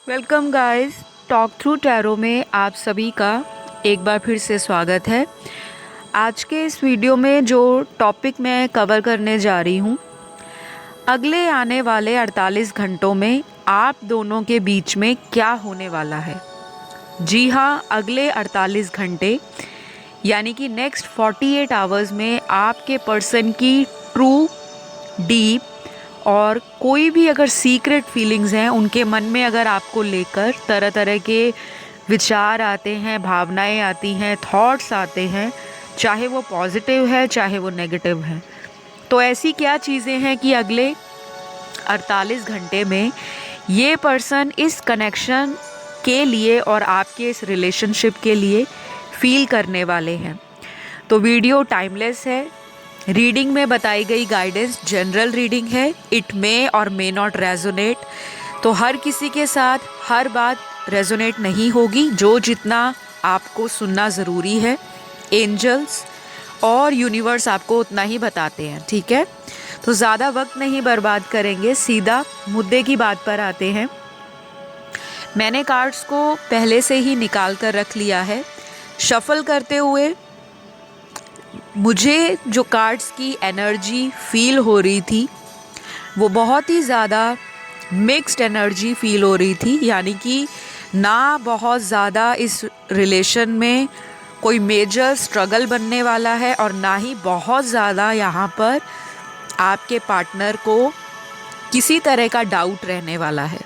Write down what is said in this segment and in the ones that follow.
Welcome guys, talk through tarot में आप सभी का एक बार फिर से स्वागत है। आज के इस वीडियो में जो टॉपिक मैं कवर करने जा रही हूँ, अगले आने वाले 48 घंटों में आप दोनों के बीच में क्या होने वाला है। जी हाँ, अगले 48 घंटे यानी कि नेक्स्ट 48 आवर्स में आपके पर्सन की ट्रू, डीप और कोई भी अगर सीक्रेट फीलिंग्स हैं उनके मन में, अगर आपको लेकर तरह तरह के विचार आते हैं, भावनाएं आती हैं, थॉट्स आते हैं, चाहे वो पॉजिटिव है चाहे वो नेगेटिव है, तो ऐसी क्या चीज़ें हैं कि अगले 48 घंटे में ये पर्सन इस कनेक्शन के लिए और आपके इस रिलेशनशिप के लिए फील करने वाले हैं। तो वीडियो टाइमलेस है। रीडिंग में बताई गई गाइडेंस जनरल रीडिंग है। इट मे और मे नॉट रेजोनेट। तो हर किसी के साथ हर बात रेजोनेट नहीं होगी। जो जितना आपको सुनना ज़रूरी है, एंजल्स और यूनिवर्स आपको उतना ही बताते हैं, ठीक है। तो ज़्यादा वक्त नहीं बर्बाद करेंगे, सीधा मुद्दे की बात पर आते हैं। मैंने कार्ड्स को पहले से ही निकाल कर रख लिया है। शफल करते हुए मुझे जो कार्ड्स की एनर्जी फील हो रही थी वो बहुत ही ज़्यादा मिक्स्ड एनर्जी फील हो रही थी, यानी कि ना बहुत ज़्यादा इस रिलेशन में कोई मेजर स्ट्रगल बनने वाला है और ना ही बहुत ज़्यादा यहाँ पर आपके पार्टनर को किसी तरह का डाउट रहने वाला है।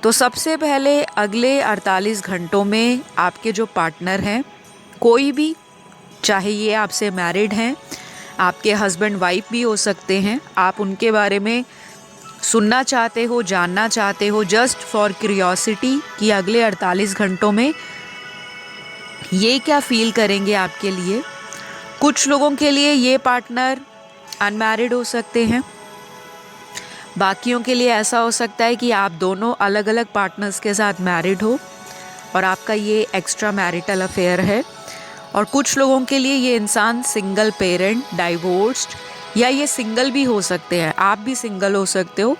तो सबसे पहले अगले 48 घंटों में आपके जो पार्टनर हैं, कोई भी, चाहे ये आपसे मैरिड हैं, आपके हस्बैंड वाइफ भी हो सकते हैं, आप उनके बारे में सुनना चाहते हो, जानना चाहते हो, जस्ट फॉर क्यूरियोसिटी कि अगले 48 घंटों में ये क्या फील करेंगे आपके लिए। कुछ लोगों के लिए ये पार्टनर अनमैरिड हो सकते हैं, बाकियों के लिए ऐसा हो सकता है कि आप दोनों अलग अलग पार्टनर्स के साथ मैरिड हो और आपका ये एक्स्ट्रा मैरिटल अफेयर है। और कुछ लोगों के लिए ये इंसान सिंगल पेरेंट, डाइवोर्स्ड, या ये सिंगल भी हो सकते हैं, आप भी सिंगल हो सकते हो।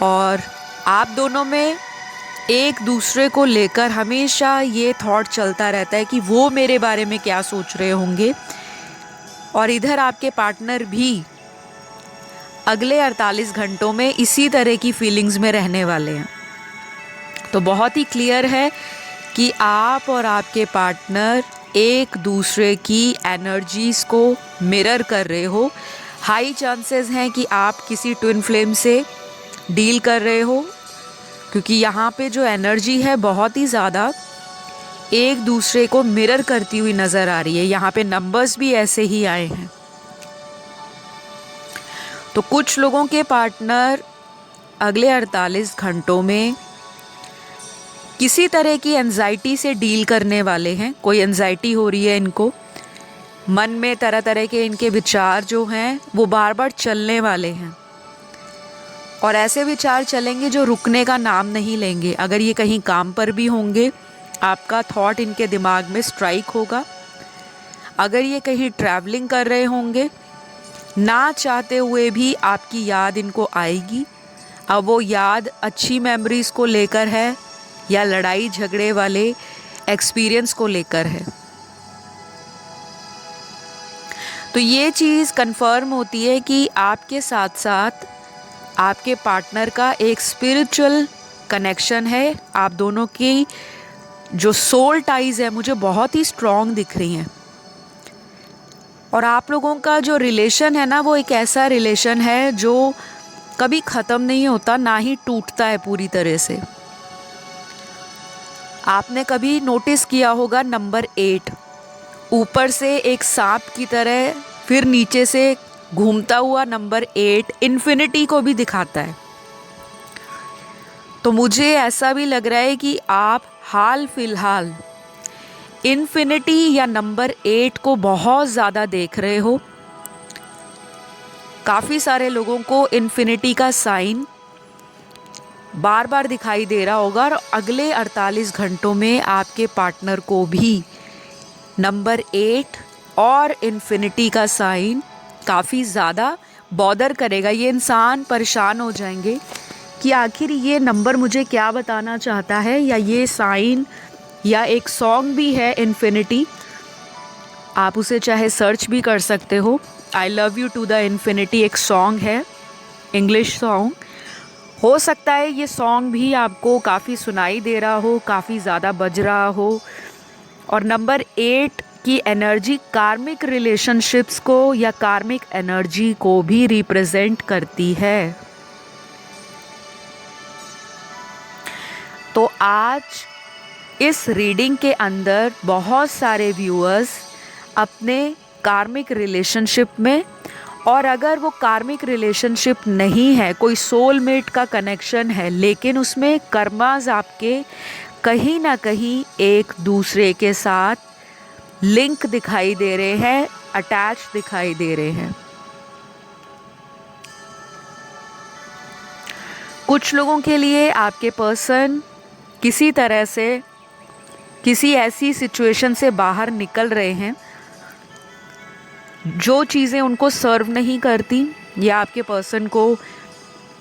और आप दोनों में एक दूसरे को लेकर हमेशा ये थॉट चलता रहता है कि वो मेरे बारे में क्या सोच रहे होंगे। और इधर आपके पार्टनर भी अगले 48 घंटों में इसी तरह की फीलिंग्स में रहने वाले हैं। तो बहुत ही क्लियर है कि आप और आपके पार्टनर एक दूसरे की एनर्जीज़ को मिरर कर रहे हो। हाई चांसेस हैं कि आप किसी ट्विन फ्लेम से डील कर रहे हो, क्योंकि यहाँ पे जो एनर्जी है बहुत ही ज़्यादा एक दूसरे को मिरर करती हुई नज़र आ रही है। यहाँ पे नंबर्स भी ऐसे ही आए हैं। तो कुछ लोगों के पार्टनर अगले 48 घंटों में किसी तरह की एंजाइटी से डील करने वाले हैं। कोई एंजाइटी हो रही है इनको, मन में तरह तरह के इनके विचार जो हैं वो बार बार चलने वाले हैं, और ऐसे विचार चलेंगे जो रुकने का नाम नहीं लेंगे। अगर ये कहीं काम पर भी होंगे, आपका थॉट इनके दिमाग में स्ट्राइक होगा। अगर ये कहीं ट्रैवलिंग कर रहे होंगे, ना चाहते हुए भी आपकी याद इनको आएगी। अब वो याद अच्छी मेमोरीज़ को लेकर है या लड़ाई झगड़े वाले एक्सपीरियंस को लेकर है। तो ये चीज़ कंफर्म होती है कि आपके साथ साथ आपके पार्टनर का एक स्पिरिचुअल कनेक्शन है। आप दोनों की जो सोल टाइज़ है मुझे बहुत ही स्ट्रॉन्ग दिख रही हैं। और आप लोगों का जो रिलेशन है ना, वो एक ऐसा रिलेशन है जो कभी ख़त्म नहीं होता, ना ही टूटता है पूरी तरह से। आपने कभी नोटिस किया होगा नंबर 8 ऊपर से एक सांप की तरह, फिर नीचे से घूमता हुआ नंबर 8 इन्फिनिटी को भी दिखाता है। तो मुझे ऐसा भी लग रहा है कि आप हाल फिलहाल इन्फिनिटी या नंबर 8 को बहुत ज़्यादा देख रहे हो। काफ़ी सारे लोगों को इन्फिनिटी का साइन बार बार दिखाई दे रहा होगा, और अगले 48 घंटों में आपके पार्टनर को भी नंबर 8 और इन्फिनिटी का साइन काफ़ी ज़्यादा बॉदर करेगा। ये इंसान परेशान हो जाएंगे कि आखिर ये नंबर मुझे क्या बताना चाहता है, या ये साइन या एक सॉन्ग भी है इन्फिनिटी, आप उसे चाहे सर्च भी कर सकते हो। I love you to the infinity एक सॉन्ग है, इंग्लिश सॉन्ग। हो सकता है ये सॉन्ग भी आपको काफ़ी सुनाई दे रहा हो, काफ़ी ज़्यादा बज रहा हो। और नंबर 8 की एनर्जी कार्मिक रिलेशनशिप्स को या कार्मिक एनर्जी को भी रिप्रेजेंट करती है। तो आज इस रीडिंग के अंदर बहुत सारे व्यूअर्स अपने कार्मिक रिलेशनशिप में, और अगर वो कार्मिक रिलेशनशिप नहीं है, कोई सोलमेट का कनेक्शन है, लेकिन उसमें कर्मास आपके कहीं ना कहीं एक दूसरे के साथ लिंक दिखाई दे रहे हैं, अटैच दिखाई दे रहे हैं। कुछ लोगों के लिए आपके पर्सन किसी तरह से किसी ऐसी सिचुएशन से बाहर निकल रहे हैं जो चीज़ें उनको सर्व नहीं करती, या आपके पर्सन को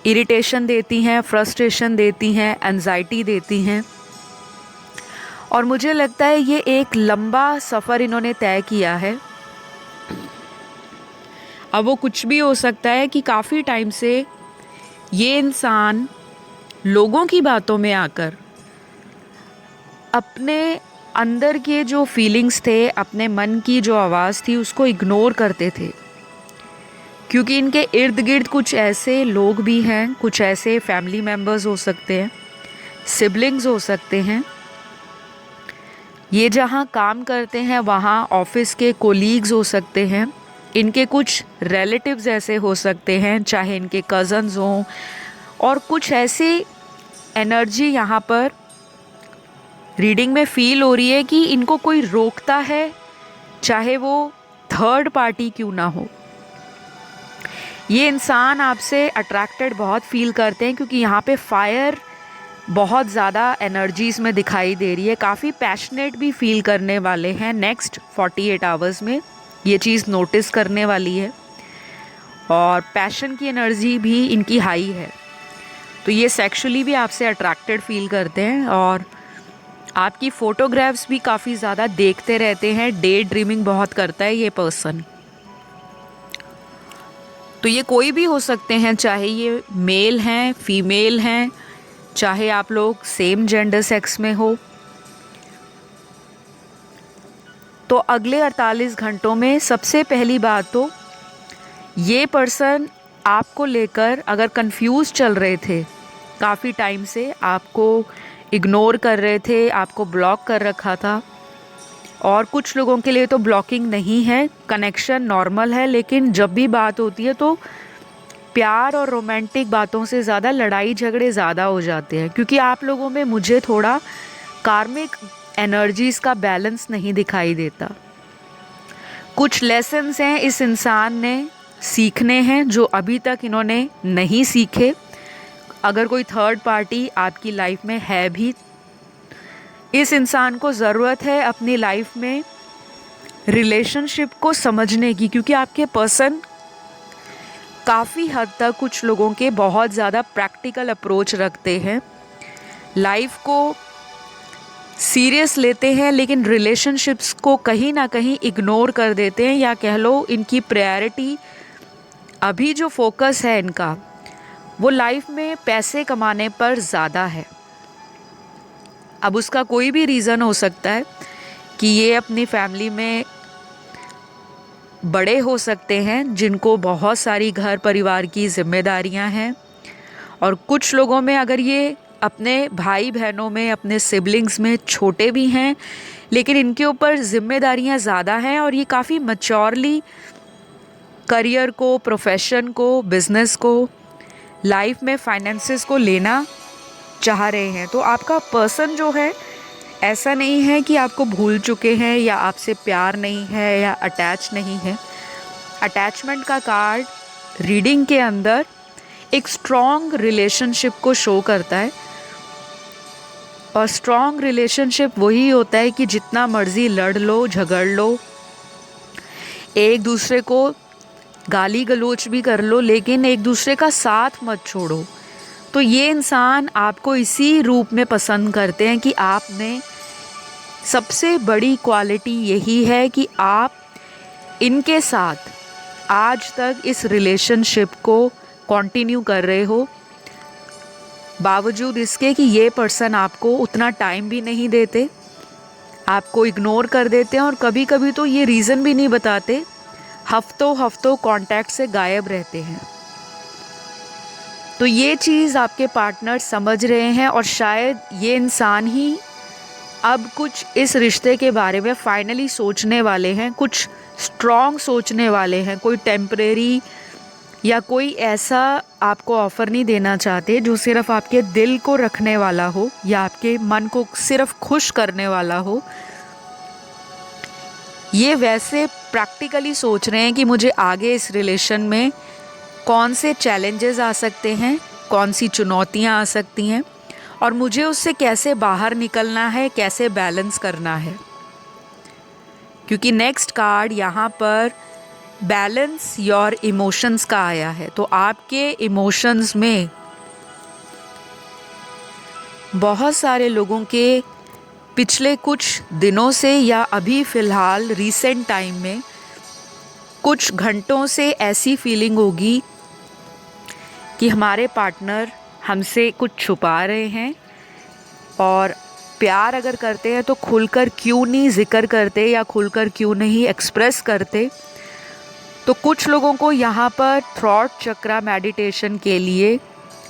इरिटेशन देती हैं, फ्रस्ट्रेशन देती हैं, एंजाइटी देती हैं। और मुझे लगता है ये एक लंबा सफ़र इन्होंने तय किया है। अब वो कुछ भी हो सकता है कि काफ़ी टाइम से ये इंसान लोगों की बातों में आकर अपने अंदर के जो फीलिंग्स थे, अपने मन की जो आवाज़ थी, उसको इग्नोर करते थे। क्योंकि इनके इर्द गिर्द कुछ ऐसे लोग भी हैं, कुछ ऐसे फैमिली मेम्बर्स हो सकते हैं, सिबलिंग्स हो सकते हैं, ये जहाँ काम करते हैं वहाँ ऑफिस के कोलीग्स हो सकते हैं, इनके कुछ रिलेटिव्स ऐसे हो सकते हैं, चाहे इनके कज़न्स हों, और कुछ ऐसी एनर्जी यहाँ पर रीडिंग में फील हो रही है कि इनको कोई रोकता है, चाहे वो थर्ड पार्टी क्यों ना हो। ये इंसान आपसे अट्रैक्टेड बहुत फील करते हैं, क्योंकि यहाँ पे फायर बहुत ज़्यादा एनर्जीज़ में दिखाई दे रही है। काफ़ी पैशनेट भी फील करने वाले हैं नेक्स्ट 48 आवर्स में, ये चीज़ नोटिस करने वाली है। और पैशन की एनर्जी भी इनकी हाई है, तो ये सेक्सुअली भी आपसे अट्रैक्टेड फील करते हैं, और आपकी फ़ोटोग्राफ्स भी काफ़ी ज़्यादा देखते रहते हैं। डे ड्रीमिंग बहुत करता है ये पर्सन। तो ये कोई भी हो सकते हैं, चाहे ये मेल हैं, फीमेल हैं, चाहे आप लोग सेम जेंडर सेक्स में हो। तो अगले 48 घंटों में सबसे पहली बात तो ये पर्सन आपको लेकर अगर कंफ्यूज चल रहे थे, काफ़ी टाइम से आपको इग्नोर कर रहे थे, आपको ब्लॉक कर रखा था, और कुछ लोगों के लिए तो ब्लॉकिंग नहीं है, कनेक्शन नॉर्मल है, लेकिन जब भी बात होती है तो प्यार और रोमांटिक बातों से ज़्यादा लड़ाई झगड़े ज़्यादा हो जाते हैं। क्योंकि आप लोगों में मुझे थोड़ा कार्मिक एनर्जीज़ का बैलेंस नहीं दिखाई देता। कुछ लेसन्स हैं इस इंसान ने सीखने हैं जो अभी तक इन्होंने नहीं सीखे। अगर कोई थर्ड पार्टी आपकी लाइफ में है भी, इस इंसान को ज़रूरत है अपनी लाइफ में रिलेशनशिप को समझने की, क्योंकि आपके पर्सन काफ़ी हद तक कुछ लोगों के बहुत ज़्यादा प्रैक्टिकल अप्रोच रखते हैं, लाइफ को सीरियस लेते हैं, लेकिन रिलेशनशिप्स को कहीं ना कहीं इग्नोर कर देते हैं, या कह लो इनकी प्रायोरिटी अभी जो फोकस है इनका वो लाइफ में पैसे कमाने पर ज़्यादा है। अब उसका कोई भी रीज़न हो सकता है कि ये अपनी फैमिली में बड़े हो सकते हैं जिनको बहुत सारी घर परिवार की जिम्मेदारियां हैं, और कुछ लोगों में अगर ये अपने भाई बहनों में, अपने सिबलिंग्स में छोटे भी हैं, लेकिन इनके ऊपर जिम्मेदारियां ज़्यादा हैं, और ये काफ़ी मैच्योरली करियर को, प्रोफेशन को, बिजनेस को, लाइफ में फाइनेंसेस को लेना चाह रहे हैं। तो आपका पर्सन जो है ऐसा नहीं है कि आपको भूल चुके हैं या आपसे प्यार नहीं है या अटैच नहीं है। अटैचमेंट का कार्ड रीडिंग के अंदर एक स्ट्रॉन्ग रिलेशनशिप को शो करता है, और स्ट्रॉन्ग रिलेशनशिप वही होता है कि जितना मर्जी लड़ लो, झगड़ लो, एक दूसरे को गाली गलौच भी कर लो, लेकिन एक दूसरे का साथ मत छोड़ो। तो ये इंसान आपको इसी रूप में पसंद करते हैं कि आप में सबसे बड़ी क्वालिटी यही है कि आप इनके साथ आज तक इस रिलेशनशिप को कंटिन्यू कर रहे हो, बावजूद इसके कि ये पर्सन आपको उतना टाइम भी नहीं देते, आपको इग्नोर कर देते हैं और कभी कभी तो ये रीज़न भी नहीं बताते, हफ्तों हफ्तों कांटेक्ट से गायब रहते हैं। तो ये चीज़ आपके पार्टनर समझ रहे हैं और शायद ये इंसान ही अब कुछ इस रिश्ते के बारे में फाइनली सोचने वाले हैं, कुछ स्ट्रॉन्ग सोचने वाले हैं। कोई टेम्परेरी या कोई ऐसा आपको ऑफ़र नहीं देना चाहते जो सिर्फ़ आपके दिल को रखने वाला हो या आपके मन को सिर्फ़ खुश करने वाला हो। ये वैसे प्रैक्टिकली सोच रहे हैं कि मुझे आगे इस रिलेशन में कौन से चैलेंजेस आ सकते हैं, कौन सी चुनौतियाँ आ सकती हैं और मुझे उससे कैसे बाहर निकलना है, कैसे बैलेंस करना है। क्योंकि नेक्स्ट कार्ड यहाँ पर बैलेंस योर इमोशंस का आया है। तो आपके इमोशंस में बहुत सारे लोगों के पिछले कुछ दिनों से या अभी फ़िलहाल रीसेंट टाइम में कुछ घंटों से ऐसी फीलिंग होगी कि हमारे पार्टनर हमसे कुछ छुपा रहे हैं और प्यार अगर करते हैं तो खुलकर क्यों नहीं ज़िक्र करते या खुलकर क्यों नहीं एक्सप्रेस करते। तो कुछ लोगों को यहाँ पर थ्रॉट चक्रा मेडिटेशन के लिए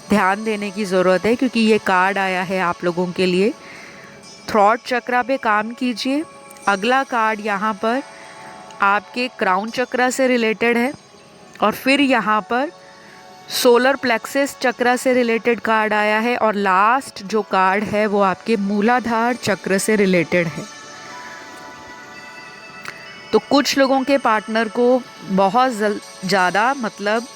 ध्यान देने की ज़रूरत है, क्योंकि ये कार्ड आया है आप लोगों के लिए। थ्रॉट चक्रा पे काम कीजिए। अगला कार्ड यहाँ पर आपके क्राउन चक्रा से रिलेटेड है और फिर यहाँ पर सोलर प्लेक्सस चक्रा से रिलेटेड कार्ड आया है और लास्ट जो कार्ड है वो आपके मूलाधार चक्र से रिलेटेड है। तो कुछ लोगों के पार्टनर को बहुत ज़्यादा मतलब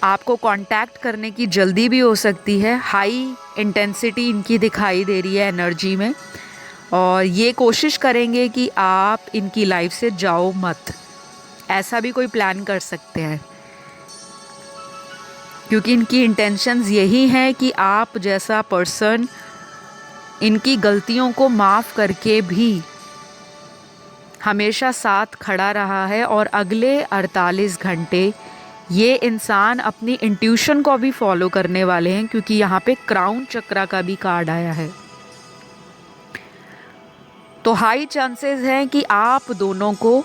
आपको कांटेक्ट करने की जल्दी भी हो सकती है। हाई इंटेंसिटी इनकी दिखाई दे रही है एनर्जी में और ये कोशिश करेंगे कि आप इनकी लाइफ से जाओ मत, ऐसा भी कोई प्लान कर सकते हैं, क्योंकि इनकी इंटेंशंस यही है कि आप जैसा पर्सन इनकी गलतियों को माफ़ करके भी हमेशा साथ खड़ा रहा है और अगले 48 घंटे ये इंसान अपनी इंट्यूशन को भी फॉलो करने वाले हैं, क्योंकि यहाँ पे क्राउन चक्रा का भी कार्ड आया है। तो हाई चांसेस हैं कि आप दोनों को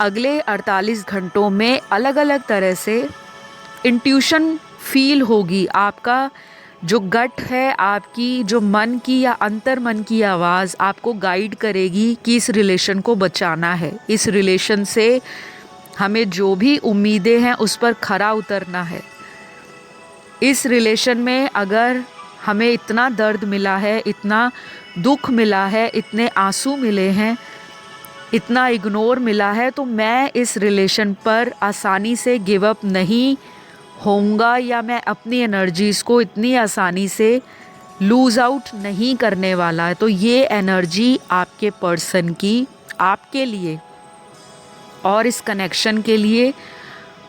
अगले 48 घंटों में अलग अलग तरह से इंट्यूशन फील होगी। आपका जो गट है, आपकी जो मन की या अंतर मन की आवाज़ आपको गाइड करेगी कि इस रिलेशन को बचाना है, इस रिलेशन से हमें जो भी उम्मीदें हैं उस पर खरा उतरना है। इस रिलेशन में अगर हमें इतना दर्द मिला है, इतना दुख मिला है, इतने आंसू मिले हैं, इतना इग्नोर मिला है, तो मैं इस रिलेशन पर आसानी से गिव अप नहीं होऊंगा या मैं अपनी एनर्जीज़ को इतनी आसानी से लूज़ आउट नहीं करने वाला है। तो ये एनर्जी आपके पर्सन की आपके लिए और इस कनेक्शन के लिए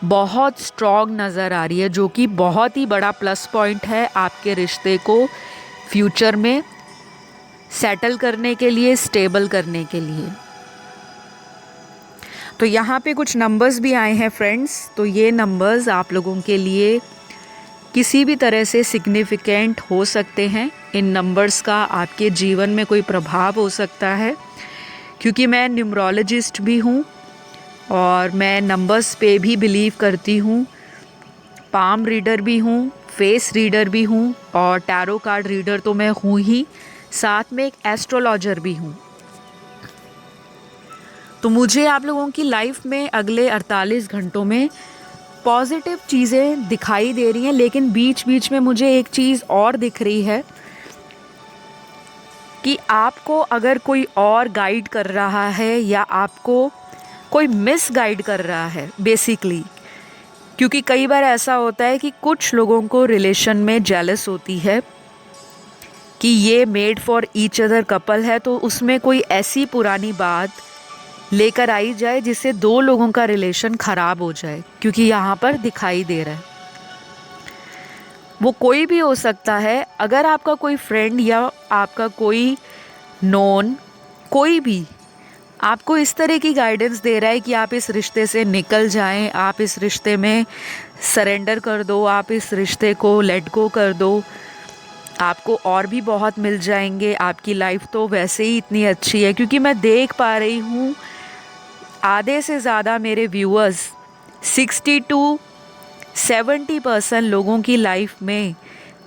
बहुत स्ट्रॉन्ग नज़र आ रही है, जो कि बहुत ही बड़ा प्लस पॉइंट है आपके रिश्ते को फ्यूचर में सेटल करने के लिए, स्टेबल करने के लिए। तो यहाँ पे कुछ नंबर्स भी आए हैं फ्रेंड्स। तो ये नंबर्स आप लोगों के लिए किसी भी तरह से सिग्निफिकेंट हो सकते हैं। इन नंबर्स का आपके जीवन में कोई प्रभाव हो सकता है, क्योंकि मैं न्यूमरोलॉजिस्ट भी हूँ और मैं नंबर्स पे भी बिलीव करती हूँ। पाम रीडर भी हूँ, फेस रीडर भी हूँ और टैरो कार्ड रीडर तो मैं हूँ ही, साथ में एक एस्ट्रोलॉजर भी हूँ। तो मुझे आप लोगों की लाइफ में अगले 48 घंटों में पॉजिटिव चीज़ें दिखाई दे रही हैं, लेकिन बीच बीच में मुझे एक चीज़ और दिख रही है कि आपको अगर कोई और गाइड कर रहा है या आपको कोई मिस गाइड कर रहा है बेसिकली, क्योंकि कई बार ऐसा होता है कि कुछ लोगों को रिलेशन में जेलस होती है कि ये made for each other couple है, तो उसमें कोई ऐसी पुरानी बात लेकर आई जाए जिससे दो लोगों का रिलेशन ख़राब हो जाए, क्योंकि यहाँ पर दिखाई दे रहा है। वो कोई भी हो सकता है। अगर आपका कोई फ्रेंड या आपका कोई नोन, कोई भी आपको इस तरह की गाइडेंस दे रहा है कि आप इस रिश्ते से निकल जाएं, आप इस रिश्ते में सरेंडर कर दो, आप इस रिश्ते को लेट गो कर दो, आपको और भी बहुत मिल जाएंगे, आपकी लाइफ तो वैसे ही इतनी अच्छी है। क्योंकि मैं देख पा रही हूँ आधे से ज़्यादा मेरे व्यूअर्स 60-70% लोगों की लाइफ में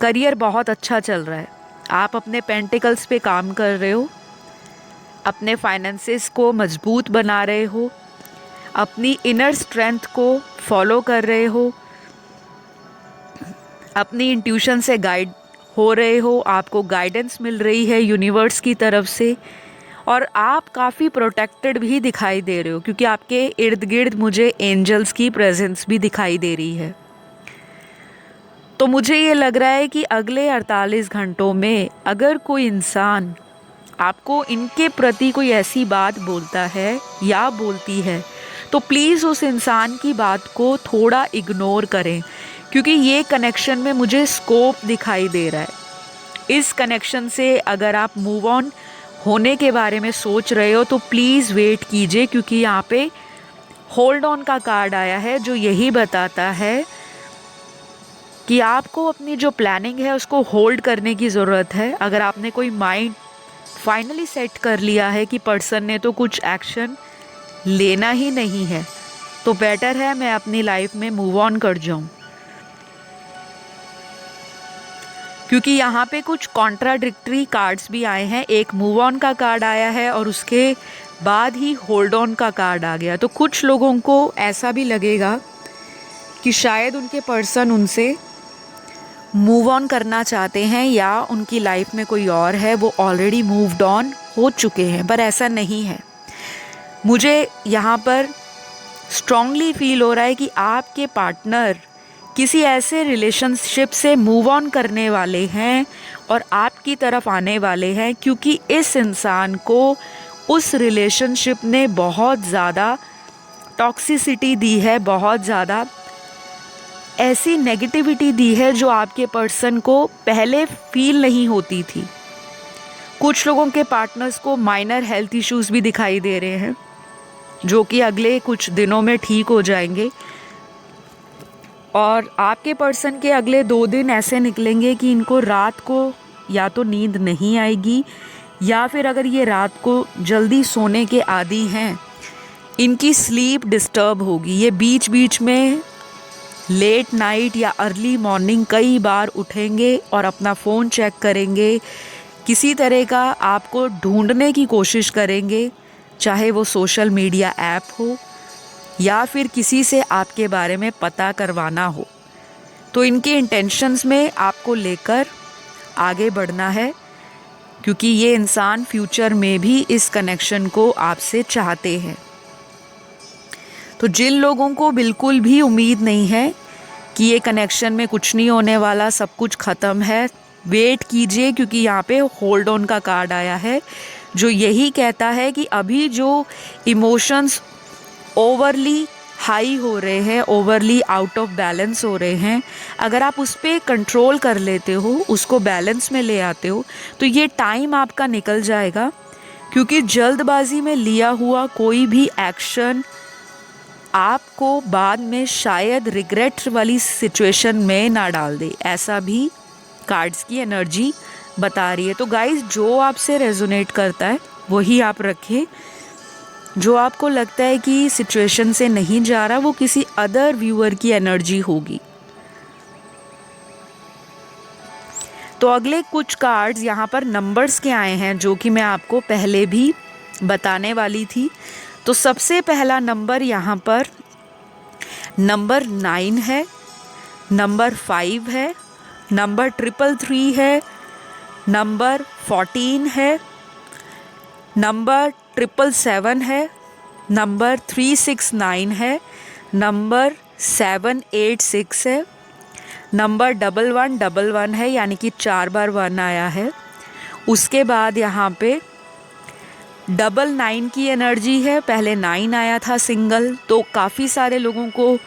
करियर बहुत अच्छा चल रहा है। आप अपने पेंटिकल्स पे काम कर रहे हो, अपने फाइनेंसेस को मजबूत बना रहे हो, अपनी इनर स्ट्रेंथ को फॉलो कर रहे हो, अपनी इंट्यूशन से गाइड हो रहे हो, आपको गाइडेंस मिल रही है यूनिवर्स की तरफ से, और आप काफ़ी प्रोटेक्टेड भी दिखाई दे रहे हो क्योंकि आपके इर्द गिर्द मुझे एंजल्स की प्रेजेंस भी दिखाई दे रही है। तो मुझे ये लग रहा है कि अगले 48 घंटों में अगर कोई इंसान आपको इनके प्रति कोई ऐसी बात बोलता है या बोलती है तो प्लीज़ उस इंसान की बात को थोड़ा इग्नोर करें, क्योंकि ये कनेक्शन में मुझे स्कोप दिखाई दे रहा है। इस कनेक्शन से अगर आप मूव ऑन होने के बारे में सोच रहे हो तो प्लीज़ वेट कीजिए, क्योंकि यहाँ पे होल्ड ऑन का कार्ड आया है जो यही बताता है कि आपको अपनी जो प्लानिंग है उसको होल्ड करने की ज़रूरत है। अगर आपने कोई माइंड फाइनली सेट कर लिया है कि पर्सन ने तो कुछ एक्शन लेना ही नहीं है, तो बेटर है मैं अपनी लाइफ में मूव ऑन कर जाऊं। क्योंकि यहाँ पे कुछ कॉन्ट्राडिक्टरी कार्ड्स भी आए हैं। एक मूव ऑन का कार्ड आया है और उसके बाद ही होल्ड ऑन का कार्ड आ गया। तो कुछ लोगों को ऐसा भी लगेगा कि शायद उनके पर्सन उनसे मूव ऑन करना चाहते हैं या उनकी लाइफ में कोई और है, वो ऑलरेडी मूव्ड ऑन हो चुके हैं, पर ऐसा नहीं है। मुझे यहाँ पर स्ट्रांगली फील हो रहा है कि आपके पार्टनर किसी ऐसे रिलेशनशिप से मूव ऑन करने वाले हैं और आपकी तरफ आने वाले हैं, क्योंकि इस इंसान को उस रिलेशनशिप ने बहुत ज़्यादा टॉक्सिसिटी दी है, बहुत ज़्यादा ऐसी नेगेटिविटी दी है जो आपके पर्सन को पहले फील नहीं होती थी। कुछ लोगों के पार्टनर्स को माइनर हेल्थ इश्यूज भी दिखाई दे रहे हैं जो कि अगले कुछ दिनों में ठीक हो जाएंगे, और आपके पर्सन के अगले 2 दिन ऐसे निकलेंगे कि इनको रात को या तो नींद नहीं आएगी, या फिर अगर ये रात को जल्दी सोने के आदी हैं इनकी स्लीप डिस्टर्ब होगी। ये बीच बीच में लेट नाइट या अर्ली मॉर्निंग कई बार उठेंगे और अपना फ़ोन चेक करेंगे, किसी तरह का आपको ढूंढने की कोशिश करेंगे, चाहे वो सोशल मीडिया ऐप हो या फिर किसी से आपके बारे में पता करवाना हो। तो इनके इंटेंशंस में आपको लेकर आगे बढ़ना है, क्योंकि ये इंसान फ्यूचर में भी इस कनेक्शन को आपसे चाहते हैं। तो जिन लोगों को बिल्कुल भी उम्मीद नहीं है कि ये कनेक्शन में कुछ नहीं होने वाला, सब कुछ ख़त्म है, वेट कीजिए, क्योंकि यहाँ पे होल्ड ऑन का कार्ड आया है जो यही कहता है कि अभी जो इमोशंस ओवरली हाई हो रहे हैं, ओवरली आउट ऑफ बैलेंस हो रहे हैं, अगर आप उस पर कंट्रोल कर लेते हो, उसको बैलेंस में ले आते हो, तो ये टाइम आपका निकल जाएगा। क्योंकि जल्दबाजी में लिया हुआ कोई भी एक्शन आपको बाद में शायद रिग्रेट वाली सिचुएशन में ना डाल दे, ऐसा भी कार्ड्स की एनर्जी बता रही है। तो गाइस, जो आपसे रेजोनेट करता है वही आप रखें। जो आपको लगता है कि सिचुएशन से नहीं जा रहा, वो किसी अदर व्यूअर की एनर्जी होगी। तो अगले कुछ कार्ड्स यहाँ पर नंबर्स के आए हैं जो कि मैं आपको पहले भी बताने वाली थी। तो सबसे पहला नंबर यहाँ पर नंबर 9 है, नंबर 5 है, नंबर 333 है, नंबर 14 है, नंबर 777 है, नंबर 369 है, नंबर 786 है, नंबर 1111 है, यानी कि 4 बार 1 आया है। उसके बाद यहाँ पे 99 की एनर्जी है, पहले 9 आया था सिंगल। तो काफ़ी सारे लोगों को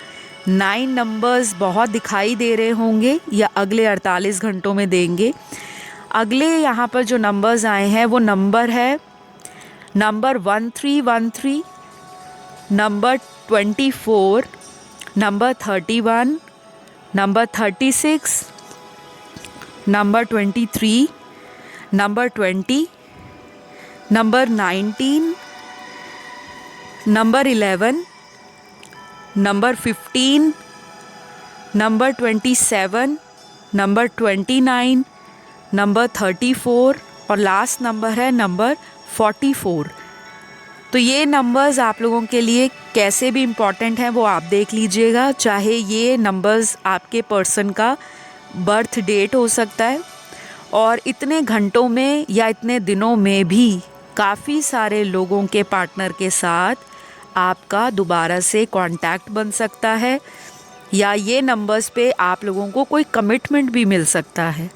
9 नंबर्स बहुत दिखाई दे रहे होंगे या अगले 48 घंटों में देंगे। अगले यहाँ पर जो नंबर्स आए हैं वो नंबर है number 1313, number 24, number 31, number 36, number 23, number 20, number 19, number 11, number 15, number 27, number 29, number 34 और लास्ट नंबर है नंबर 44। तो ये नंबर्स आप लोगों के लिए कैसे भी इम्पॉर्टेंट हैं वो आप देख लीजिएगा। चाहे ये नंबर्स आपके पर्सन का बर्थ डेट हो सकता है और इतने घंटों में या इतने दिनों में भी काफ़ी सारे लोगों के पार्टनर के साथ आपका दोबारा से कांटेक्ट बन सकता है या ये नंबर्स पे आप लोगों को कोई कमिटमेंट भी मिल सकता है,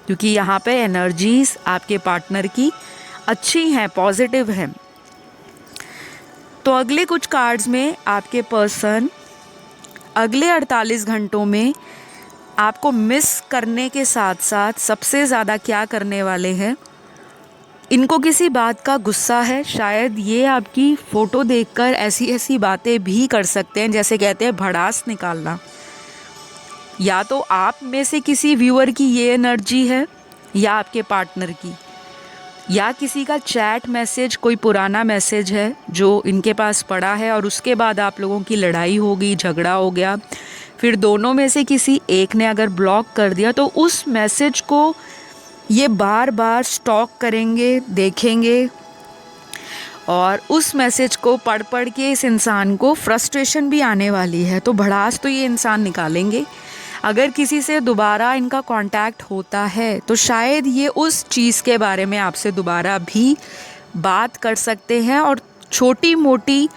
क्योंकि यहाँ पे एनर्जीज आपके पार्टनर की अच्छी हैं, पॉजिटिव हैं। तो अगले कुछ कार्ड्स में आपके पर्सन अगले 48 घंटों में आपको मिस करने के साथ साथ सबसे ज़्यादा क्या करने वाले हैं, इनको किसी बात का गुस्सा है। शायद ये आपकी फ़ोटो देखकर ऐसी ऐसी बातें भी कर सकते हैं, जैसे कहते हैं भड़ास निकालना। या तो आप में से किसी व्यूअर की ये एनर्जी है या आपके पार्टनर की, या किसी का चैट मैसेज, कोई पुराना मैसेज है जो इनके पास पड़ा है और उसके बाद आप लोगों की लड़ाई हो गई, झगड़ा हो गया, फिर दोनों में से किसी एक ने अगर ब्लॉक कर दिया तो उस मैसेज को ये बार बार स्टॉक करेंगे, देखेंगे और उस मैसेज को पढ़ पढ़ के इस इंसान को फ्रस्ट्रेशन भी आने वाली है। तो भड़ास तो ये इंसान निकालेंगे। अगर किसी से दोबारा इनका कांटेक्ट होता है तो शायद ये उस चीज़ के बारे में आपसे दोबारा भी बात कर सकते हैं और छोटी मोटी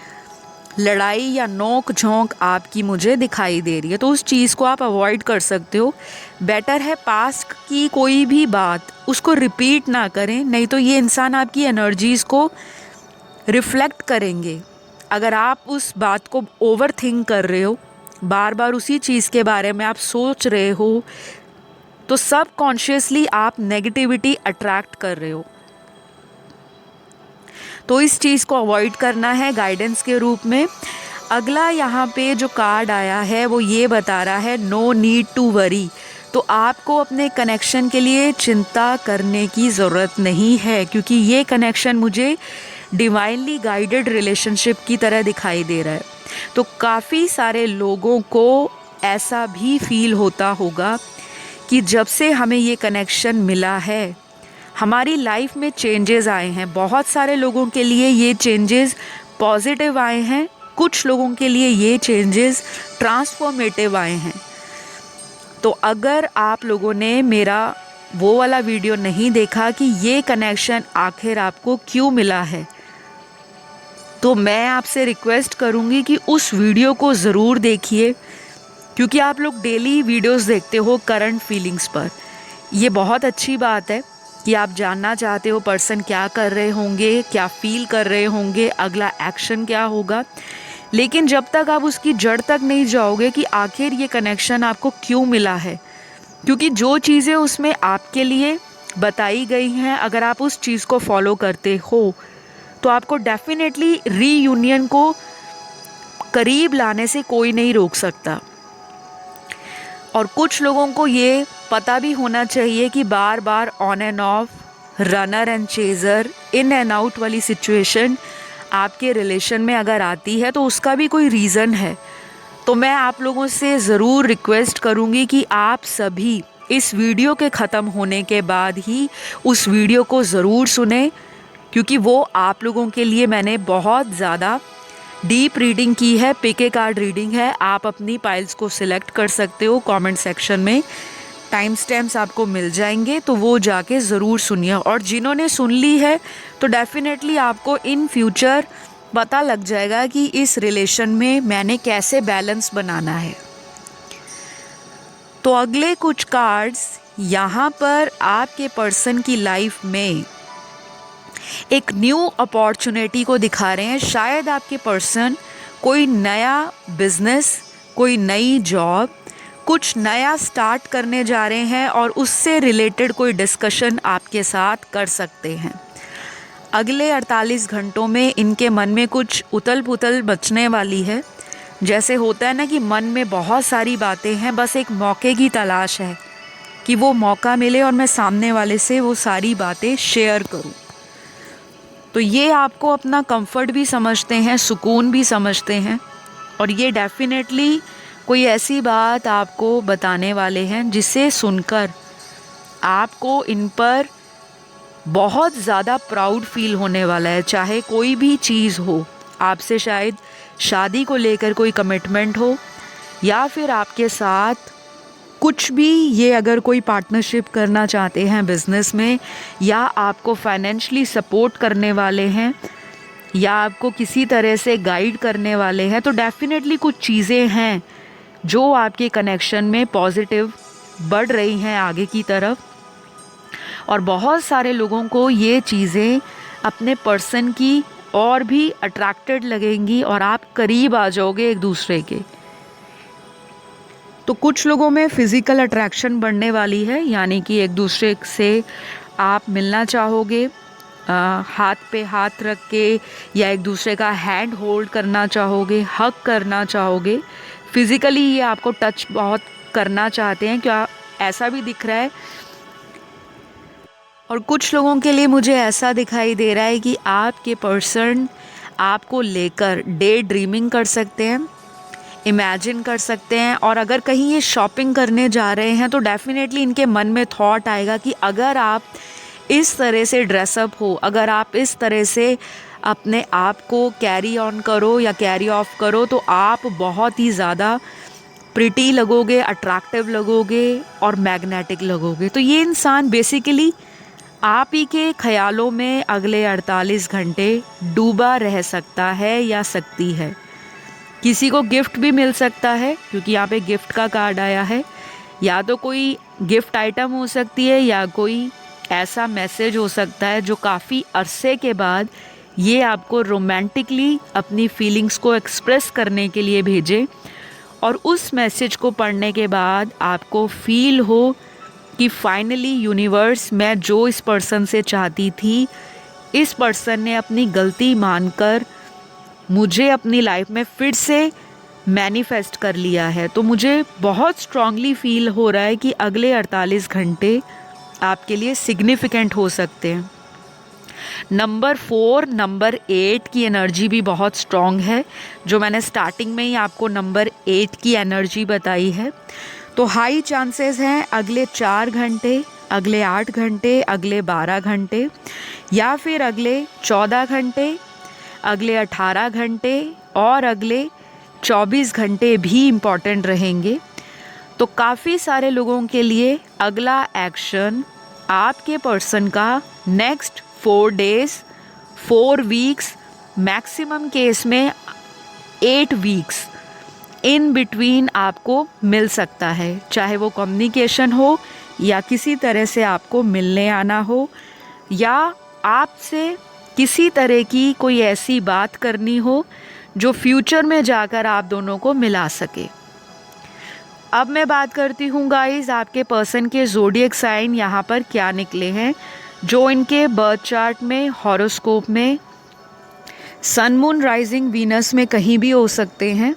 लड़ाई या नोक झोंक आपकी मुझे दिखाई दे रही है, तो उस चीज़ को आप अवॉइड कर सकते हो। बेटर है पास्ट की कोई भी बात उसको रिपीट ना करें, नहीं तो ये इंसान आपकी एनर्जीज़ को रिफ्लेक्ट करेंगे। अगर आप उस बात को ओवर थिंक कर रहे हो, बार बार उसी चीज़ के बारे में आप सोच रहे हो, तो सब कॉन्शियसली आप नेगेटिविटी अट्रैक्ट कर रहे हो। तो इस चीज़ को अवॉइड करना है गाइडेंस के रूप में। अगला यहाँ पे जो कार्ड आया है वो ये बता रहा है नो नीड टू वरी। तो आपको अपने कनेक्शन के लिए चिंता करने की ज़रूरत नहीं है, क्योंकि ये कनेक्शन मुझे डिवाइनली गाइडेड रिलेशनशिप की तरह दिखाई दे रहा है। तो काफ़ी सारे लोगों को ऐसा भी फील होता होगा कि जब से हमें ये कनेक्शन मिला है हमारी लाइफ में चेंजेस आए हैं। बहुत सारे लोगों के लिए ये चेंजेस पॉजिटिव आए हैं, कुछ लोगों के लिए ये चेंजेस ट्रांसफॉर्मेटिव आए हैं। तो अगर आप लोगों ने मेरा वो वाला वीडियो नहीं देखा कि ये कनेक्शन आखिर आपको क्यों मिला है, तो मैं आपसे रिक्वेस्ट करूँगी कि उस वीडियो को ज़रूर देखिए, क्योंकि आप लोग डेली वीडियोस देखते हो करंट फीलिंग्स पर। ये बहुत अच्छी बात है कि आप जानना चाहते हो पर्सन क्या कर रहे होंगे, क्या फील कर रहे होंगे, अगला एक्शन क्या होगा। लेकिन जब तक आप उसकी जड़ तक नहीं जाओगे कि आखिर ये कनेक्शन आपको क्यों मिला है, क्योंकि जो चीज़ें उसमें आपके लिए बताई गई हैं, अगर आप उस चीज़ को फॉलो करते हो तो आपको डेफिनेटली रीयूनियन को करीब लाने से कोई नहीं रोक सकता। और कुछ लोगों को ये पता भी होना चाहिए कि बार बार on and off, runner and chaser, in and out वाली सिचुएशन आपके रिलेशन में अगर आती है तो उसका भी कोई रीज़न है। तो मैं आप लोगों से ज़रूर रिक्वेस्ट करूँगी कि आप सभी इस वीडियो के ख़त्म होने के बाद ही उस वीडियो को ज़रूर सुने, क्योंकि वो आप लोगों के लिए मैंने बहुत ज़्यादा डीप रीडिंग की है, पीके कार्ड रीडिंग है। आप अपनी पाइल्स को सिलेक्ट कर सकते हो, कमेंट सेक्शन में टाइम स्टैम्प्स आपको मिल जाएंगे, तो वो जाके ज़रूर सुनिए। और जिन्होंने सुन ली है तो डेफिनेटली आपको इन फ्यूचर पता लग जाएगा कि इस रिलेशन में मैंने कैसे बैलेंस बनाना है। तो अगले कुछ कार्ड्स यहाँ पर आपके पर्सन की लाइफ में एक न्यू अपॉर्चुनिटी को दिखा रहे हैं। शायद आपके पर्सन कोई नया बिजनेस कोई नई जॉब, कुछ नया स्टार्ट करने जा रहे हैं और उससे रिलेटेड कोई डिस्कशन आपके साथ कर सकते हैं। अगले 48 घंटों में इनके मन में कुछ उथल पुथल मचने वाली है। जैसे होता है ना कि मन में बहुत सारी बातें हैं, बस एक मौके की तलाश है कि वो मौका मिले और मैं सामने वाले से वो सारी बातें शेयर करूं। तो ये आपको अपना कंफर्ट भी समझते हैं, सुकून भी समझते हैं, और ये डेफिनेटली कोई ऐसी बात आपको बताने वाले हैं जिसे सुनकर आपको इन पर बहुत ज़्यादा प्राउड फील होने वाला है। चाहे कोई भी चीज़ हो, आपसे शायद शादी को लेकर कोई कमिटमेंट हो, या फिर आपके साथ कुछ भी, ये अगर कोई पार्टनरशिप करना चाहते हैं बिज़नेस में, या आपको फाइनेंशियली सपोर्ट करने वाले हैं, या आपको किसी तरह से गाइड करने वाले हैं, तो डेफिनेटली कुछ चीज़ें हैं जो आपके कनेक्शन में पॉजिटिव बढ़ रही हैं आगे की तरफ। और बहुत सारे लोगों को ये चीज़ें अपने पर्सन की और भी अट्रैक्टेड लगेंगी और आप करीब आ जाओगे एक दूसरे के। तो कुछ लोगों में फ़िज़िकल अट्रैक्शन बढ़ने वाली है, यानी कि एक दूसरे से आप मिलना चाहोगे, हाथ पे हाथ रख के, या एक दूसरे का हैंड होल्ड करना चाहोगे, हग करना चाहोगे। फिज़िकली ये आपको टच बहुत करना चाहते हैं, क्या ऐसा भी दिख रहा है। और कुछ लोगों के लिए मुझे ऐसा दिखाई दे रहा है कि आपके पर्सन आपको लेकर डे ड्रीमिंग कर सकते हैं, इमेजिन कर सकते हैं। और अगर कहीं ये शॉपिंग करने जा रहे हैं तो डेफिनेटली इनके मन में थॉट आएगा कि अगर आप इस तरह से ड्रेसअप हो, अगर आप इस तरह से अपने आप को कैरी ऑन करो या कैरी ऑफ करो, तो आप बहुत ही ज़्यादा प्रिटी लगोगे, अट्रैक्टिव लगोगे और मैग्नेटिक लगोगे। तो ये इंसान बेसिकली आप ही के ख्यालों में अगले 48 घंटे डूबा रह सकता है या सकती है। किसी को गिफ्ट भी मिल सकता है, क्योंकि यहाँ पे गिफ्ट का कार्ड आया है। या तो कोई गिफ्ट आइटम हो सकती है, या कोई ऐसा मैसेज हो सकता है जो काफ़ी अरसे के बाद ये आपको रोमांटिकली अपनी फीलिंग्स को एक्सप्रेस करने के लिए भेजे, और उस मैसेज को पढ़ने के बाद आपको फील हो कि फाइनली यूनिवर्स, मैं जो इस पर्सन से चाहती थी, इस पर्सन ने अपनी गलती मानकर मुझे अपनी लाइफ में फिर से मैनिफेस्ट कर लिया है। तो मुझे बहुत स्ट्रांगली फील हो रहा है कि अगले 48 घंटे आपके लिए सिग्निफिकेंट हो सकते हैं। नंबर 4, नंबर 8 की एनर्जी भी बहुत स्ट्रॉन्ग है, जो मैंने स्टार्टिंग में ही आपको नंबर 8 की एनर्जी बताई है। तो हाई चांसेस हैं अगले 4 घंटे, अगले 8 घंटे, अगले 12 घंटे, या फिर अगले 14 घंटे, अगले 18 घंटे और अगले 24 घंटे भी इम्पॉर्टेंट रहेंगे। तो काफ़ी सारे लोगों के लिए अगला एक्शन आपके पर्सन का next 4 days, 4 weeks, maximum case में 8 वीक्स इन बिटवीन आपको मिल सकता है। चाहे वो कम्युनिकेशन हो, या किसी तरह से आपको मिलने आना हो, या आपसे किसी तरह की कोई ऐसी बात करनी हो जो फ्यूचर में जाकर आप दोनों को मिला सके। अब मैं बात करती हूँ गाइस, आपके पर्सन के ज़ोडिएक साइन यहाँ पर क्या निकले हैं, जो इनके बर्थ चार्ट में, हॉरोस्कोप में सन, मून, राइजिंग, वीनस में कहीं भी हो सकते हैं।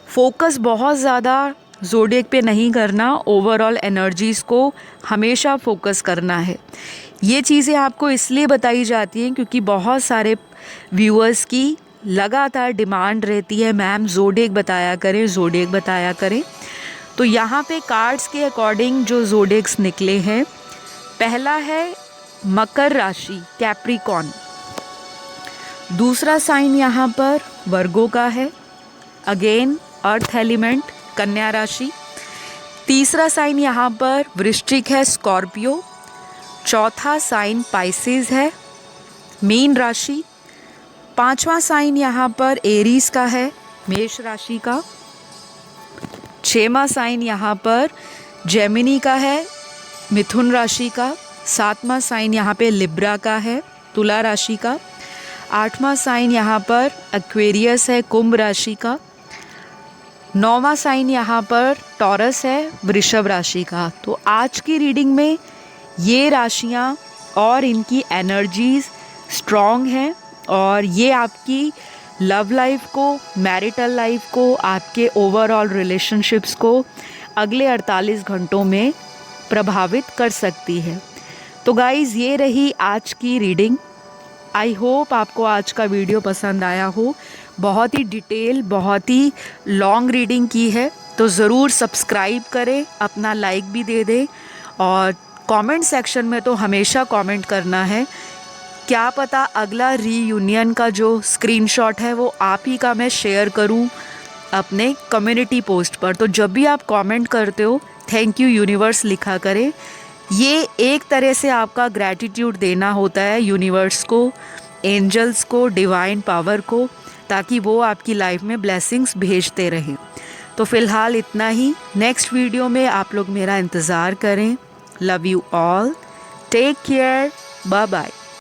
फोकस बहुत ज़्यादा ज़ोडिएक पे नहीं करना, ओवरऑल एनर्जीज़ को हमेशा फोकस करना है। ये चीज़ें आपको इसलिए बताई जाती हैं क्योंकि बहुत सारे व्यूअर्स की लगातार डिमांड रहती है, मैम ज़ोडिएक बताया करें, ज़ोडिएक बताया करें। तो यहाँ पे कार्ड्स के अकॉर्डिंग जो ज़ोडिएक्स निकले हैं, पहला है मकर राशि, कैप्रिकॉर्न। दूसरा साइन यहाँ पर वर्गो का है, अगेन अर्थ एलिमेंट, कन्या राशि। तीसरा साइन यहाँ पर वृश्चिक है, स्कॉर्पियो। चौथा साइन पाइसेस है, मीन राशि। पांचवा साइन यहाँ पर एरीज का है, मेष राशि का। छठवां साइन यहाँ पर जेमिनी का है, मिथुन राशि का। सातवां साइन यहाँ पे लिब्रा का है, तुला राशि का। आठवां साइन यहाँ पर एक्वेरियस है, कुंभ राशि का। 9वां साइन यहाँ पर टॉरस है, वृषभ राशि का। तो आज की रीडिंग में ये राशियाँ और इनकी एनर्जीज स्ट्रॉन्ग हैं और ये आपकी लव लाइफ को, मैरिटल लाइफ को, आपके ओवरऑल रिलेशनशिप्स को अगले 48 घंटों में प्रभावित कर सकती है। तो गाइज़, ये रही आज की रीडिंग। आई होप आपको आज का वीडियो पसंद आया हो। बहुत ही डिटेल, बहुत ही लॉन्ग रीडिंग की है, तो ज़रूर सब्सक्राइब करें, अपना लाइक भी दे दें और कमेंट सेक्शन में तो हमेशा कमेंट करना है। क्या पता अगला रीयूनियन का जो स्क्रीनशॉट है वो आप ही का मैं शेयर करूं अपने कम्युनिटी पोस्ट पर। तो जब भी आप कमेंट करते हो, थैंक यू यूनिवर्स लिखा करें। ये एक तरह से आपका ग्रैटिट्यूड देना होता है यूनिवर्स को, एंजल्स को, डिवाइन पावर को, ताकि वो आपकी लाइफ में ब्लेसिंग्स भेजते रहें। तो फ़िलहाल इतना ही। नेक्स्ट वीडियो में आप लोग मेरा इंतज़ार करें। Love you all, take care, bye bye.